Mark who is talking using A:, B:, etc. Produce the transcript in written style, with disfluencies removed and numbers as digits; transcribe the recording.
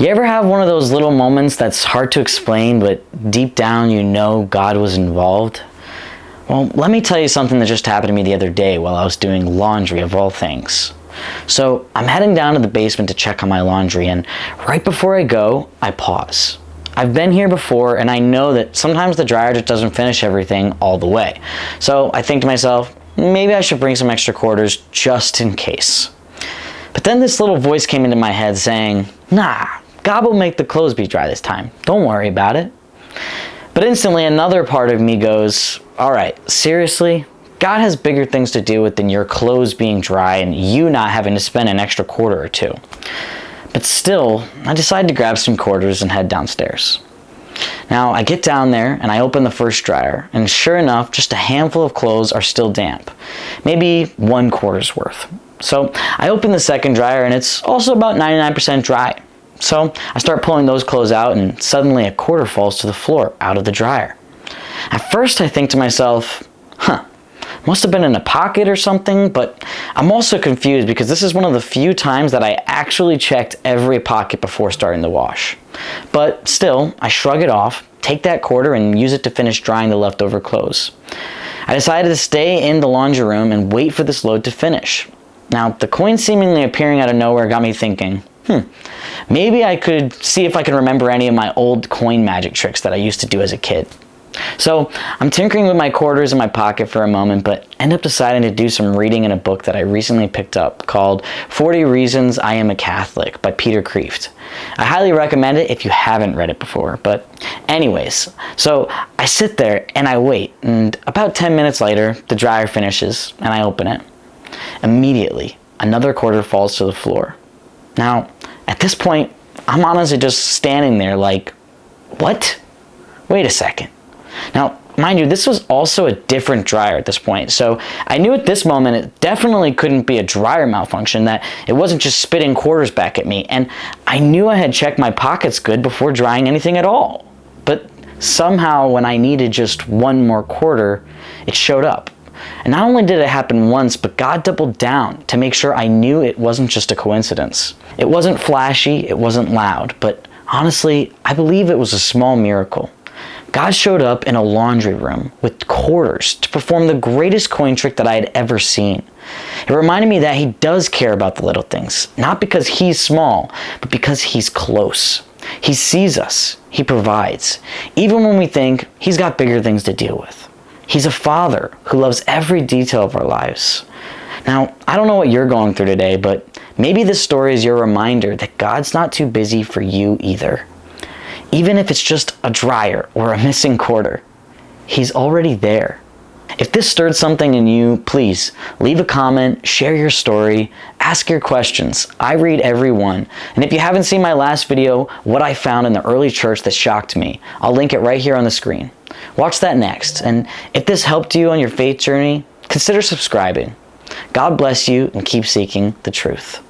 A: You ever have one of those little moments that's hard to explain, but deep down you know God was involved? Well, let me tell you something that just happened to me the other day while I was doing laundry, of all things. So I'm heading down to the basement to check on my laundry, and right before I go, I pause. I've been here before, and I know that sometimes the dryer just doesn't finish everything all the way. So I think to myself, maybe I should bring some extra quarters just in case. But then this little voice came into my head saying, nah, God will make the clothes be dry this time. Don't worry about it. But instantly another part of me goes, all right, seriously? God has bigger things to deal with than your clothes being dry and you not having to spend an extra quarter or two. But still, I decide to grab some quarters and head downstairs. Now, I get down there and I open the first dryer, and sure enough, just a handful of clothes are still damp. Maybe 1 quarter's worth. So I open the second dryer and it's also about 99% dry. So I start pulling those clothes out, and suddenly a quarter falls to the floor out of the dryer. At first I think to myself, must have been in a pocket or something, but I'm also confused because this is one of the few times that I actually checked every pocket before starting the wash. But still, I shrug it off, take that quarter and use it to finish drying the leftover clothes. I decided to stay in the laundry room and wait for this load to finish. Now, the coin seemingly appearing out of nowhere got me thinking, maybe I could see if I can remember any of my old coin magic tricks that I used to do as a kid. So I'm tinkering with my quarters in my pocket for a moment, but end up deciding to do some reading in a book that I recently picked up called 40 Reasons I Am a Catholic by Peter Kreeft. I highly recommend it if you haven't read it before. But anyways, so I sit there and I wait, and about 10 minutes later, the dryer finishes and I open it. Immediately, another quarter falls to the floor. Now, at this point, I'm honestly just standing there like, what? Wait a second. Now, mind you, this was also a different dryer at this point, so I knew at this moment it definitely couldn't be a dryer malfunction, that it wasn't just spitting quarters back at me, and I knew I had checked my pockets good before drying anything at all. But somehow, when I needed just 1 more quarter, it showed up. And not only did it happen once, but God doubled down to make sure I knew it wasn't just a coincidence. It wasn't flashy, it wasn't loud, but honestly, I believe it was a small miracle. God showed up in a laundry room with quarters to perform the greatest coin trick that I had ever seen. It reminded me that He does care about the little things, not because He's small, but because He's close. He sees us, He provides, even when we think He's got bigger things to deal with. He's a Father who loves every detail of our lives. Now, I don't know what you're going through today, but maybe this story is your reminder that God's not too busy for you either. Even if it's just a dryer or a missing quarter, He's already there. If this stirred something in you, please leave a comment, share your story, ask your questions. I read every one. And if you haven't seen my last video, what I found in the early church that shocked me, I'll link it right here on the screen. Watch that next. And if this helped you on your faith journey, consider subscribing. God bless you, and keep seeking the truth.